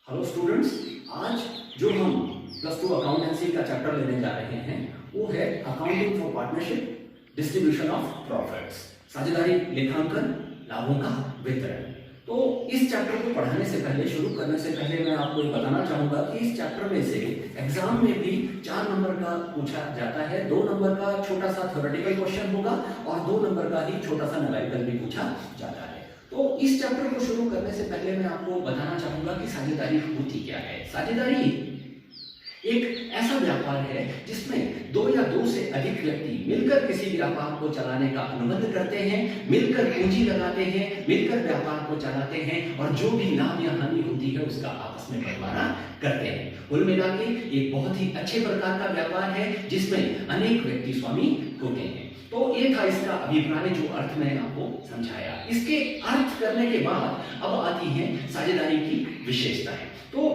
Hello students, आज जो हम प्लस टू अकाउंटेंसी का चैप्टर लेने जा रहे हैं वो है accounting for partnership, distribution of profits, साझेदारी, लेखांकन, लाभों का वितरण। तो इस चैप्टर को पढ़ाने से पहले, शुरू करने से पहले मैं आपको ये बताना चाहूंगा कि इस चैप्टर में से एग्जाम में भी 4 नंबर का पूछा जाता है। 2 नंबर का छोटा सा थ्योरेटिकल क्वेश्चन होगा और 2 नंबर का ही छोटा सा न्यूमेरिकल भी पूछा जाता है। तो इस चैप्टर को शुरू करने से पहले मैं आपको बताना चाहूंगा कि साझेदारी होती क्या है। साझेदारी एक ऐसा व्यापार है जिसमें 2 या 2 से अधिक व्यक्ति मिलकर किसी व्यापार को चलाने का अनुबंध करते हैं, मिलकर पूंजी लगाते हैं, मिलकर व्यापार को चलाते हैं और जो भी लाभ या हानि होती है उसका आपस में बंटवारा करते हैं। कुल मिला के एक बहुत ही अच्छे प्रकार का व्यापार है जिसमें अनेक व्यक्ति स्वामी होते हैं। तो ये था इसका अभिप्राय, जो अर्थ मैंने आपको समझाया। इसके अर्थ करने के बाद अब आती है साझेदारी की विशेषताएं। तो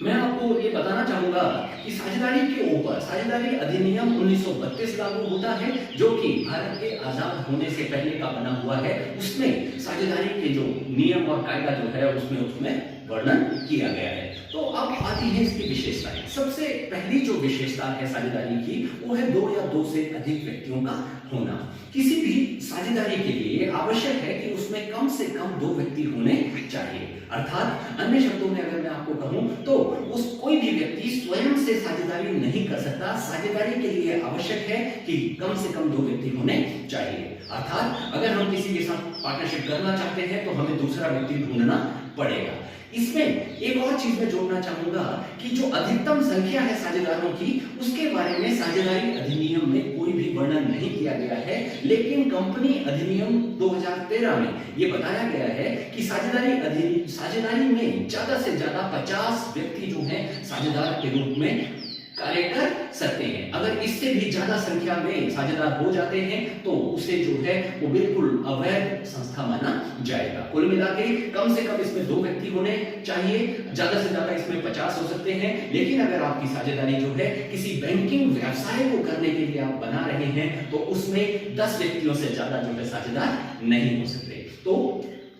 मैं आपको ये बताना चाहूंगा कि साझेदारी के ऊपर साझेदारी अधिनियम 1932 लागू होता है, जो कि भारत के आजाद होने से पहले का बना हुआ है। उसमें साझेदारी के जो नियम और कायदा जो है उसमें वर्णन किया गया है। तो अब आती है इसकी विशेषताएं। सबसे पहली जो विशेषता है साझेदारी की वो है 2 या 2 से अधिक व्यक्तियों का होना। किसी भी साझेदारी के लिए आवश्यक है कि उसमें कम से कम 2 व्यक्ति होने चाहिए। अर्थात अन्य शब्दों में अगर मैं आपको कहूं तो उस कोई भी व्यक्ति स्वयं से साझेदारी नहीं कर सकता। साझेदारी के लिए आवश्यक है कि कम से कम 2 व्यक्ति होने चाहिए। अर्थात अगर हम किसी के साथ पार्टनरशिप करना चाहते हैं तो हमें दूसरा व्यक्ति ढूंढना पड़ेगा। इसमें एक और चीज मैं जोड़ना चाहूंगा कि जो अधिकतम संख्या है साझेदारों की, उसके बारे में साझेदारी अधिनियम में कोई भी वर्णन नहीं किया गया है, लेकिन कंपनी अधिनियम 2013 में यह बताया गया है कि साझेदारी में ज्यादा से ज्यादा 50 व्यक्ति जो हैं साझेदार के रूप में कार्य कर सकते हैं। अगर इससे भी ज्यादा संख्या में साझेदार हो जाते हैं तो उसे जो है वो बिल्कुल अवैध संस्था माना जाएगा। कुल मिला के कम से कम इसमें 2 व्यक्ति होने चाहिए, ज्यादा से ज्यादा इसमें 50 हो सकते हैं। लेकिन अगर आपकी साझेदारी जो है किसी बैंकिंग व्यवसाय को करने के लिए आप बना रहे हैं तो उसमें 10 व्यक्तियों से ज्यादा जो है साझेदार नहीं हो सकते। तो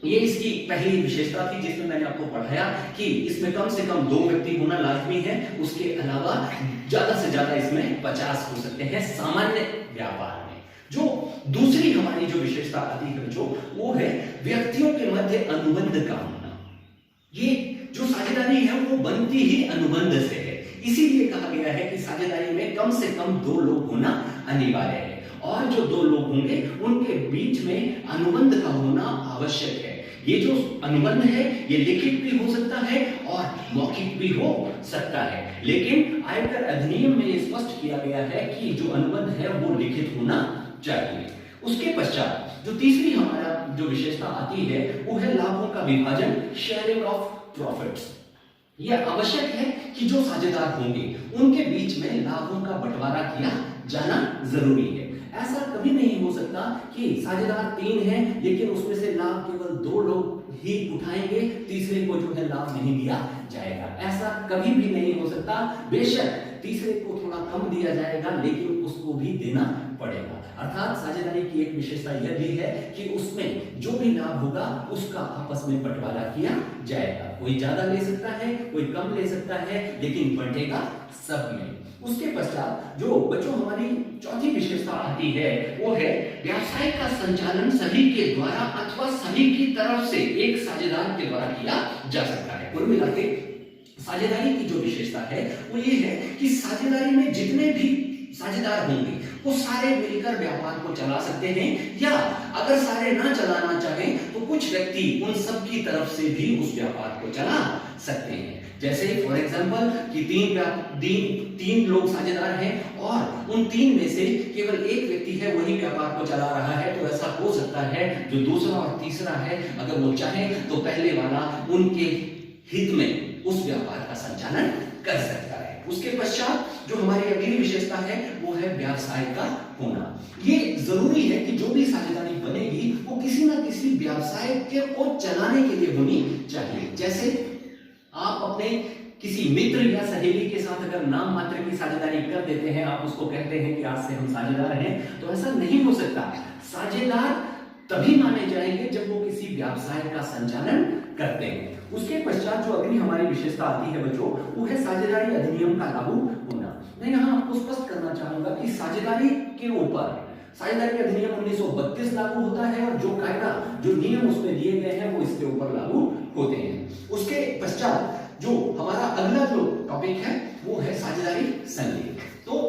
ये इसकी पहली विशेषता थी जिसमें मैंने आपको पढ़ाया कि इसमें कम से कम 2 व्यक्ति होना लाजमी है। उसके अलावा ज्यादा से ज्यादा इसमें 50 हो सकते हैं सामान्य व्यापार में। जो दूसरी हमारी जो विशेषता आती है जो वो है व्यक्तियों के मध्य अनुबंध का होना। ये जो साझेदारी है वो बनती ही अनुबंध से है, इसीलिए कहा गया है कि साझेदारी में कम से कम 2 लोग होना अनिवार्य है और जो 2 लोग होंगे उनके बीच में अनुबंध का होना आवश्यक है। ये जो अनुबंध है ये लिखित भी हो सकता है और मौखिक भी हो सकता है, लेकिन आयकर अधिनियम में ये स्पष्ट किया गया है कि जो अनुबंध है वो लिखित होना चाहिए। उसके पश्चात जो तीसरी हमारा जो विशेषता आती है वो है लाभों का विभाजन, शेयरिंग ऑफ प्रॉफिट्स। यह आवश्यक है कि जो साझेदार होंगे उनके बीच में लाभों का बंटवारा किया जाना जरूरी है। ऐसा कभी नहीं हो सकता कि साझेदार 3 हैं लेकिन उसमें से लाभ केवल 2 लोग ही उठाएंगे, तीसरे को जो है लाभ नहीं दिया जाएगा। ऐसा कभी भी नहीं हो सकता। बेशक तीसरे को थोड़ा कम दिया जाएगा लेकिन उसको भी देना पड़ेगा। अर्थात साझेदारी की एक विशेषता यह भी है कि उसमें जो भी लाभ होगा उसका आपस में बंटवारा किया जाएगा। कोई ज्यादा ले सकता है, कोई कम ले सकता है, लेकिन बंटेगा सब में। उसके पश्चात जो हमारी चौथी विशेषता आती है वो है व्यवसाय का संचालन सभी के द्वारा अथवा सभी की तरफ से एक साझेदार के द्वारा किया जा सकता है। कुल मिला के साझेदारी की जो विशेषता है वो ये है कि साझेदारी में जितने भी साझेदार होंगे वो सारे मिलकर व्यापार को चला सकते हैं, या अगर सारे ना चलाना चाहें तो कुछ व्यक्ति उन सब की तरफ से भी उस व्यापार को चला सकते हैं। जैसे फॉर एग्जांपल कि 3 लोग साझेदार हैं और उन 3 में से केवल एक व्यक्ति है वही व्यापार को चला रहा है, तो ऐसा हो सकता है जो दूसरा और तीसरा है अगर वो चाहे तो पहले वाला उनके हित में उस व्यापार का संचालन कर सकता है। उसके पश्चात जो हमारी अगली विशेषता है वो है व्यवसाय का होना। ये जरूरी है कि जो भी साझेदारी बनेगी वो किसी ना किसी व्यवसाय को चलाने के लिए होनी चाहिए। जैसे आप अपने किसी मित्र या सहेली के साथ अगर नाम मात्र की साझेदारी कर देते हैं, आप उसको कहते हैं कि आज से हम साझेदार हैं, तो ऐसा नहीं हो सकता। साझेदार तभी माने जाएंगे जब वो किसी व्यवसाय का संचालन करते हैं। उसके पश्चात जो अगली हमारी विशेषता आती है बच्चों, वो है साझेदारी अधिनियम का लागू होना। मैं यहाँ आपको स्पष्ट करना चाहूंगा कि साझेदारी के ऊपर साझेदारी अधिनियम 1932 लागू होता है और जो कायदा जो नियम उसमें दिए गए हैं वो इसके ऊपर लागू होते हैं। उसके पश्चात जो हमारा अगला जो टॉपिक है वो है साझेदारी संलेख। तो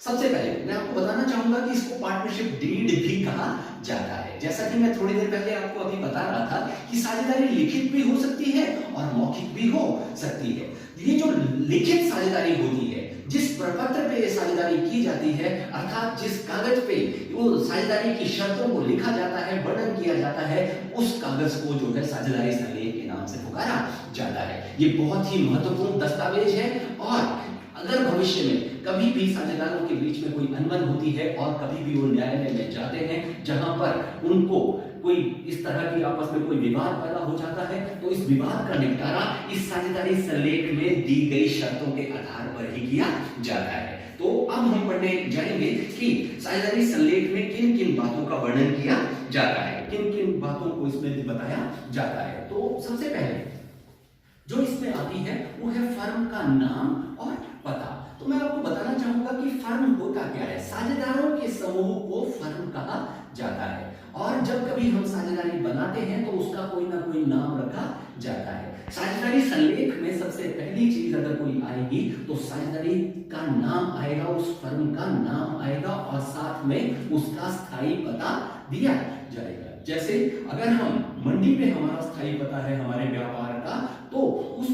सबसे पहले मैं आपको बताना चाहूंगा कि इसको पार्टनरशिप डीड भी कहा जाता है। जैसा कि मैं थोड़ी देर पहले आपको अभी बता रहा था कि साझेदारी लिखित भी हो सकती है और मौखिक भी हो सकती है। ये जो लिखित साझेदारी होती है, जिस प्रपत्र पे ये साझेदारी की जाती है, अर्थात जिस कागज पे वो साझेदारी की शर्तों को लिखा जाता है, वर्णन किया जाता है, उस कागज को जो है साझेदारी संलेख के नाम से पुकारा जाता है। ये बहुत ही महत्वपूर्ण दस्तावेज है और अगर भविष्य में कभी भी साझेदारों के बीच में कोई अनबन होती है और कभी भी वो न्यायालय में जाते हैं जहां पर उनको कोई इस तरह की आपस में कोई विवाद पैदा हो जाता है, तो इस विवाद का निपटारा इस साझेदारी संलेख में दी गई शर्तों के आधार पर ही किया जाता है। तो अब हम पढ़ने जाएंगे कि साझेदारी संलेख में किन किन बातों का वर्णन किया जाता है, किन किन बातों को इसमें बताया जाता है। तो सबसे पहले जो इसमें आती है वो है फर्म का नाम और पता। तो मैं आपको बताना चाहूंगा कि फर्म होता क्या है। साझेदारों के समूह को फर्म कहा जाता है और जब कभी हम साझेदारी बनाते हैं तो उसका कोई ना कोई नाम रखा जाता है। साझेदारी संलेख में सबसे पहली चीज अगर कोई आएगी तो साझेदारी का नाम आएगा, उस फर्म का नाम आएगा और साथ में उसका स्थायी पता दिया जाएगा। जैसे अगर हम मंडी पे हमारा स्थायी पता है हमारे व्यापार का, तो उस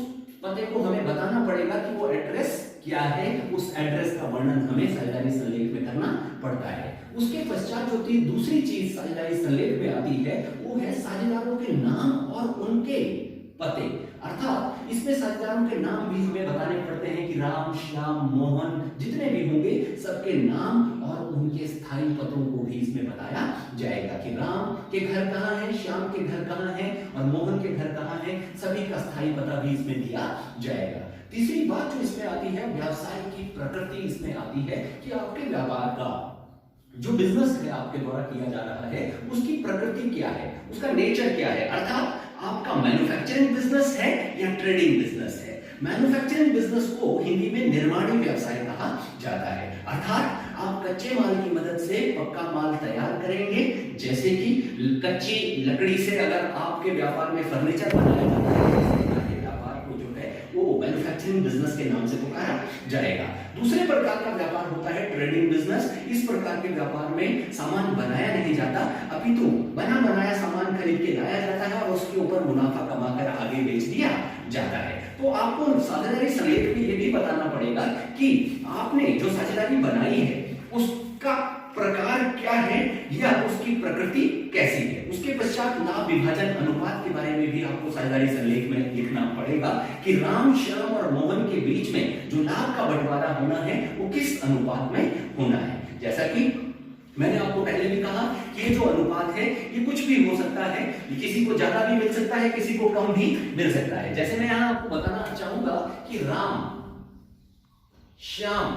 पते को हमें बताना पड़ेगा कि वो एड्रेस क्या है, उस एड्रेस का वर्णन हमें साझेदारी संलेख में करना पड़ता है। उसके पश्चात जो दूसरी चीज साझेदारी संलेख में आती है वो है साझेदारों के नाम और उनके पते। अर्थात इसमें साझेदारों के नाम भी हमें बताने पड़ते हैं कि राम, श्याम, मोहन जितने भी होंगे सबके नाम और उनके स्थायी पतों को भी इसमें बताया जाएगा कि राम के घर कहाँ है, श्याम के घर कहाँ है और मोहन के घर कहाँ है, सभी का स्थायी पता भी इसमें दिया जाएगा। तीसरी बात जो इसमें आती है व्यवसाय की प्रकृति इसमें आती है कि आपके व्यापार का जो बिजनेस है आपके द्वारा किया जा रहा है उसकी प्रकृति क्या है, उसका नेचर क्या है। अर्थात आपका मैन्युफैक्चरिंग बिजनेस है या ट्रेडिंग बिजनेस है। मैन्युफैक्चरिंग बिजनेस को हिंदी में निर्माणी व्यवसाय कहा जाता है। अर्थात आप कच्चे माल की मदद से पक्का माल तैयार करेंगे, जैसे कि कच्ची लकड़ी से अगर आपके व्यापार में फर्नीचर बनाया जाता है, वो मैन्युफैक्चरिंग बिजनेस के नाम से पुकारा जाएगा। दूसरे प्रकार का व्यापार होता है ट्रेडिंग बिजनेस। इस प्रकार के व्यापार में सामान बनाया नहीं जाता, अपितु बना बनाया सामान खरीद के लाया जाता है और उसके ऊपर मुनाफा कमाकर आगे बेच दिया जाता है। तो आपको साझेदारी संलेख में ये भी बताना पड़ेगा कि आपने जो साझेदारी बनाई है उसका प्रकार क्या है या उसकी प्रकृति कैसी है। उसके पश्चात लाभ विभाजन अनुपात के बारे में भी आपको साझेदारी संलेख में लिखना पड़ेगा कि राम, श्याम और मोहन के बीच में जो लाभ का बंटवारा होना है वो किस अनुपात में होना है। जैसा कि मैंने आपको पहले भी कहा कि ये जो अनुपात है ये कुछ भी हो सकता है, किसी को ज्यादा भी मिल सकता है, किसी को कम भी मिल सकता है। जैसे मैं यहां आपको बताना चाहूंगा कि राम, श्याम,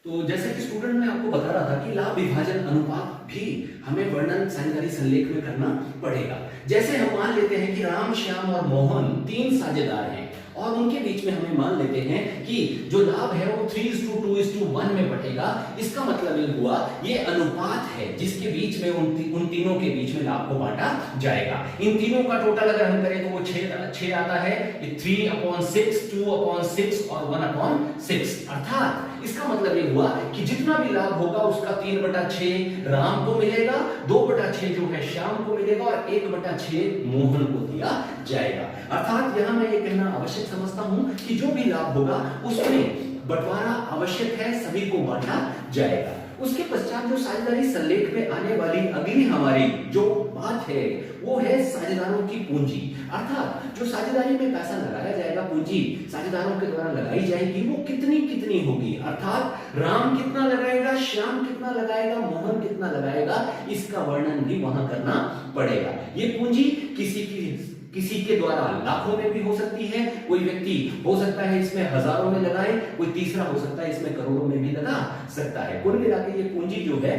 तो जैसे कि स्टूडेंट मैं आपको बता रहा था कि लाभ विभाजन अनुपात भी हमें वर्णन साझेदारी संलेख में करना पड़ेगा। जैसे हम मान लेते हैं कि राम, श्याम और मोहन 3 साझेदार हैं और उनके बीच में हमें मान लेते हैं कि जो लाभ है वो 3:2:1 में बटेगा। इसका मतलब ये हुआ ये अनुपात है जिसके बीच में उन तीनों के बीच में लाभ को बांटा जाएगा। इन तीनों का टोटल अगर हम करें तो वो 6 आता है, 3/6, 2/6 और 1/6। अर्थात इसका मतलब ये हुआ कि जितना भी लाभ होगा उसका 3/6 राम को मिलेगा, 2/6 जो है श्याम को मिलेगा और 1/6 मोहन को दिया जाएगा। अर्थात यहां मैं ये कहना आवश्यक समझता हूं कि जो भी लाभ होगा उसमें बंटवारा आवश्यक है, सभी को बांटा जाएगा। उसके पश्चात जो साझेदारी संलेख में आने वाली अगली हमारी जो बात है वो है साझेदारों की पूंजी। अर्थात जो साझेदारी में पैसा लगाया जाएगा, पूंजी साझेदारों के द्वारा लगाई जाएगी, वो कितनी कितनी होगी। अर्थात राम कितना लगाएगा, श्याम कितना लगाएगा, मोहन कितना लगाएगा, इसका वर्णन भी वहां करना पड़ेगा। ये पूंजी किसी के द्वारा लाखों में भी हो सकती है, कोई व्यक्ति हो सकता है इसमें हजारों में लगाए, कोई तीसरा हो सकता है इसमें करोड़ों में भी लगा सकता है। कुल मिलाकर ये पूंजी जो है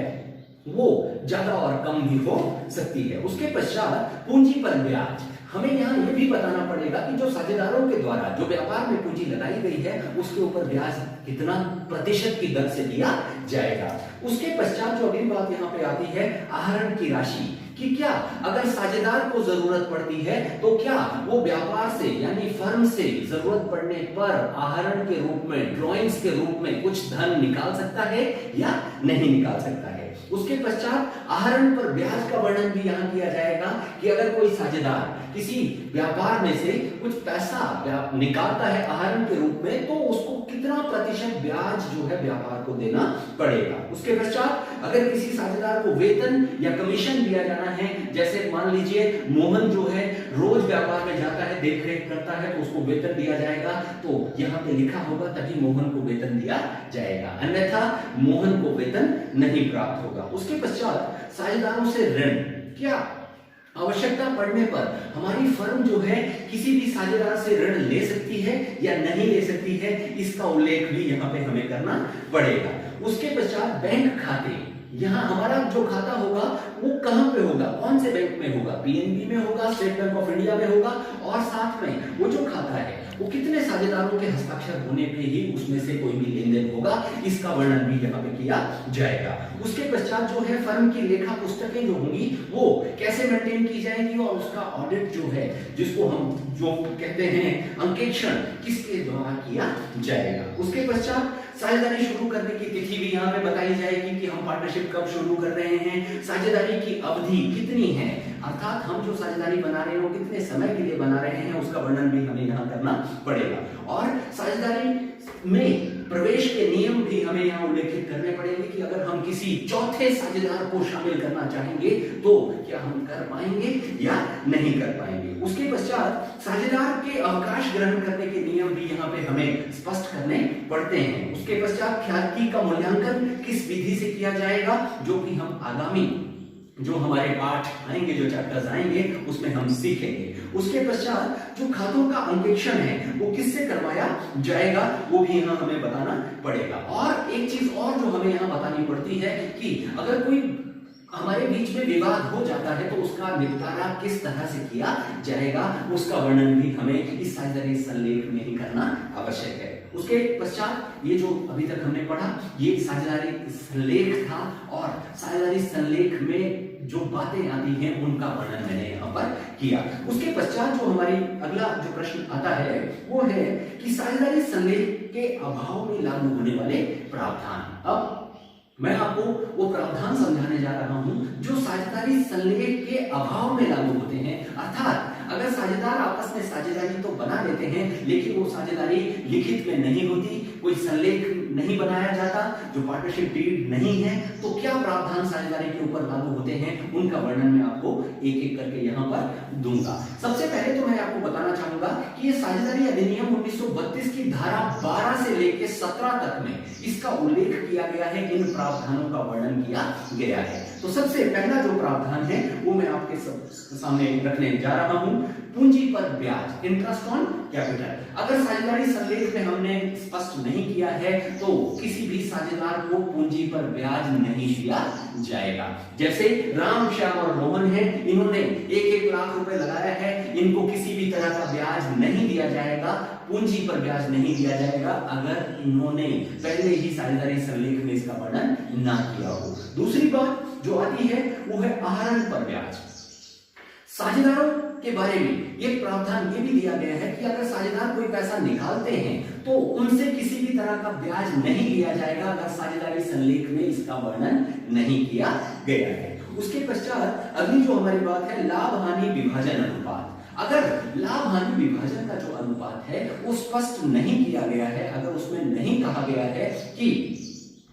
वो ज्यादा और कम भी हो सकती है। उसके पश्चात पूंजी पर ब्याज। हमें यहाँ ये भी बताना पड़ेगा कि जो साझेदारों के द्वारा जो व्यापार में पूंजी लगाई गई है उसके ऊपर ब्याज कितना प्रतिशत की दर से दिया जाएगा। उसके पश्चात जो अगली बात यहाँ पे आती है आहरण की राशि, कि क्या अगर साझेदार को जरूरत पड़ती है तो क्या वो व्यापार से यानी फर्म से जरूरत पड़ने पर आहरण के रूप में, ड्रॉइंग्स के रूप में कुछ धन निकाल सकता है या नहीं निकाल सकता है। उसके पश्चात आहरण पर ब्याज का वर्णन भी यहाँ किया जाएगा कि अगर कोई साझेदार किसी व्यापार में से कुछ पैसा निकालता है आहरण के रूप में तो उसको कितना प्रतिशत ब्याज जो है व्यापार को देना पड़ेगा। उसके पश्चात अगर किसी साझेदार को वेतन या कमीशन दिया जाना है, जैसे मान लीजिए मोहन जो है रोज व्यापार में जाता है, देखरेख करता है, तो उसको वेतन दिया जाएगा, तो यहाँ पे लिखा होगा तभी मोहन को वेतन दिया जाएगा, अन्यथा मोहन को वेतन नहीं प्राप्त होगा। उसके पश्चात साझेदारों से ऋण, क्या आवश्यकता पड़ने पर हमारी फर्म जो है किसी भी साझेदार से ऋण ले सकती है या नहीं ले सकती है, इसका उल्लेख भी यहाँ पे हमें करना पड़ेगा। उसके पश्चात बैंक खाते, यहाँ हमारा जो खाता होगा वो कहां पे होगा, कौन से बैंक में होगा, पीएनबी में होगा, स्टेट बैंक ऑफ इंडिया में होगा, और साथ में वो जो खाता है वो कितने साझेदारों के हस्ताक्षर होने पे ही उसमें से कोई भी लेन देन होगा, इसका वर्णन भी यहाँ पे किया जाएगा। उसके पश्चात जो है फर्म की लेखा पुस्तकें जो होंगी वो कैसे मेंटेन की जाएंगी और उसका ऑडिट जो है जिसको हम जो कहते हैं अंकेक्षण किसके द्वारा किया जाएगा। उसके पश्चात साझेदारी शुरू करने की तिथि भी यहाँ पे बताई जाएगी कि हम पार्टनरशिप कब शुरू कर रहे हैं, साझेदारी की अवधि कितनी है, अर्थात हम जो साझेदारी बना रहे हैं वो कितने समय के लिए बना रहे हैं, उसका वर्णन भी हमें यहाँ करना पड़ेगा। और साझेदारी में प्रवेश के नियम भी हमें यहाँ उल्लेखित करने पड़ेंगे कि अगर हम किसी चौथे साझेदार को शामिल करना चाहेंगे तो क्या हम कर पाएंगे या नहीं कर पाएंगे। उसके पश्चात साझेदार के अवकाश ग्रहण करने के नियम भी यहाँ पे हमें स्पष्ट करने पड़ते हैं। उसके पश्चात ख्याति का मूल्यांकन किस विधि से किया जाएगा, जो कि हम आगामी जो हमारे पाठ आएंगे, जो चैप्टर्स आएंगे उसमें हम सीखेंगे। उसके पश्चात जो खातों का अंकेक्षण है वो किससे करवाया जाएगा वो भी यहाँ हमें बताना पड़ेगा। और एक चीज और जो हमें यहाँ बतानी पड़ती है कि अगर कोई हमारे बीच में विवाद हो जाता है तो उसका निपटारा किस तरह से किया जाएगा, उसका वर्णन भी हमें इस साझेदारी संलेख में ही करना आवश्यक है। उसके पश्चात ये जो अभी तक हमने पढ़ा ये साझेदारी संलेख था, और साझेदारी संलेख में जो बातें आती हैं उनका वर्णन मैंने यहाँ पर किया। उसके पश्चात जो हमारी अगला जो प्रश्न आता है वो है कि साझेदारी संलेख के अभाव में लागू होने वाले प्रावधान। अब मैं आपको वो प्रावधान समझाने जा रहा हूं जो साझेदारी संलेख के अभाव में लागू होते हैं, अर्थात अगर साझेदार आपस में साझेदारी तो बना लेते हैं लेकिन वो साझेदारी लिखित में नहीं होती, कोई संलेख नहीं बनाया जाता, जो पार्टनरशिप डीड नहीं है, तो क्या प्रावधान साझेदारी के ऊपर लागू होते हैं उनका वर्णन मैं आपको एक एक करके यहाँ पर दूंगा। सबसे पहले तो मैं आपको बताना चाहूंगा कि ये साझेदारी अधिनियम 1932 की धारा 12 से लेकर 17 तक में इसका उल्लेख किया गया है, इन प्रावधानों का वर्णन किया गया है। तो सबसे पहला जो प्रावधान है वो मैं आपके सामने रखने जा रहा हूं, पूंजी पर ब्याज, इंटरेस्ट ऑन कैपिटल। अगर साझेदारी संलेख में हमने स्पष्ट नहीं किया है तो किसी भी साझेदार को पूंजी पर ब्याज नहीं दिया जाएगा। जैसे राम, श्याम और मोहन है, इन्होंने 1-1 लाख रुपए लगाया है, इनको किसी भी तरह का ब्याज नहीं दिया जाएगा, पूंजी पर ब्याज नहीं दिया जाएगा अगर इन्होंने पहले ही साझेदारी संलेख में इसका वर्णन ना किया हो। दूसरी बात जो आती है वो है आहरण पर ब्याज। साझेदारों के बारे में ये प्रावधान ये भी दिया गया है कि अगर साझेदार कोई पैसा निकालते हैं तो उनसे किसी भी तरह का ब्याज नहीं लिया जाएगा अगर साझेदारी संलेख में इसका वर्णन नहीं किया गया है। उसके पश्चात अगली जो हमारी बात है लाभ हानि विभाजन अनुपात। अगर लाभ हानि विभाजन का जो अनुपात है वो स्पष्ट नहीं किया गया है, अगर उसमें नहीं कहा गया है कि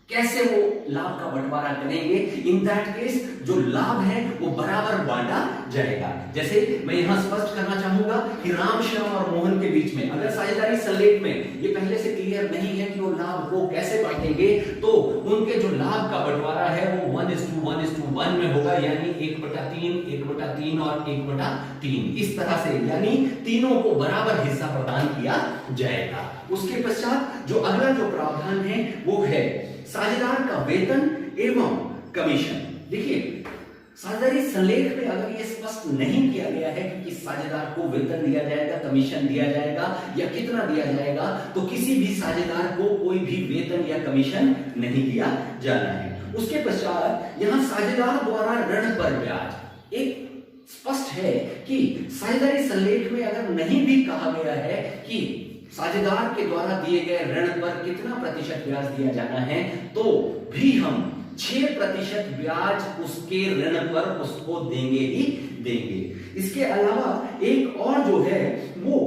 कैसे वो लाभ का बंटवारा करेंगे, इन दैट केस जो लाभ है वो बराबर बांटा जाएगा। जैसे मैं यहां स्पष्ट करना चाहूंगा कि राम, श्याम और मोहन के बीच में अगर साझेदारी संलेख में ये पहले से क्लियर नहीं है कि वो लाभ को कैसे बांटेंगे तो उनके जो लाभ का बंटवारा है वो 1:1:1 में होगा, यानी 1/3, 1/3 और 1/3 इस तरह से, यानी तीनों को बराबर हिस्सा प्रदान किया जाएगा। उसके पश्चात जो अगला जो प्रावधान है वो है साझेदार का वेतन एवं कमीशन। देखिए साझेदारी संलेख में अगर ये स्पष्ट नहीं किया गया है कि किस साझेदार को वेतन दिया जाएगा, कमीशन दिया जाएगा या कितना दिया जाएगा, तो किसी भी साझेदार को कोई भी वेतन या कमीशन नहीं दिया जाना है। उसके पश्चात यहां साझेदार द्वारा ऋण पर ब्याज, एक स्पष्ट है कि साझेदारी संलेख में अगर नहीं भी कहा गया है कि साझेदार के द्वारा दिए गए ऋण पर कितना प्रतिशत ब्याज दिया जाना है, तो भी हम 6% ब्याज उसके ऋण पर उसको देंगे ही देंगे। इसके अलावा एक और जो है वो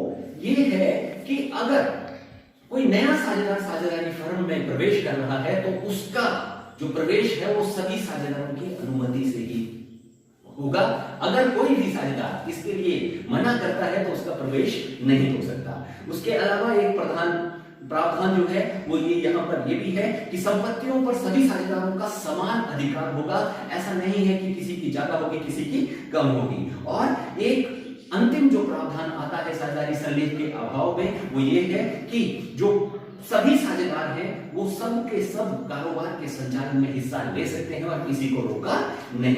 ये है कि अगर कोई नया साझेदार साझेदारी फर्म में प्रवेश कर रहा है तो उसका जो प्रवेश है वो सभी साझेदारों की अनुमति से ही होगा। अगर कोई भी साझेदार इसके लिए मना करता है तो उसका प्रवेश नहीं हो सकता। उसके अलावा एक प्रावधान जो है वो ये यहाँ पर ये भी है कि संपत्तियों पर सभी साझेदारों का समान अधिकार होगा। ऐसा नहीं है कि किसी की ज्यादा होगी, किसी की कम होगी। और एक अंतिम जो प्रावधान आता है साझेदारी संलेख के अभाव में वो ये है कि जो सभी साझेदार हैं वो सब के सब कारोबार के संचालन में हिस्सा ले सकते हैं और किसी को रोका नहीं।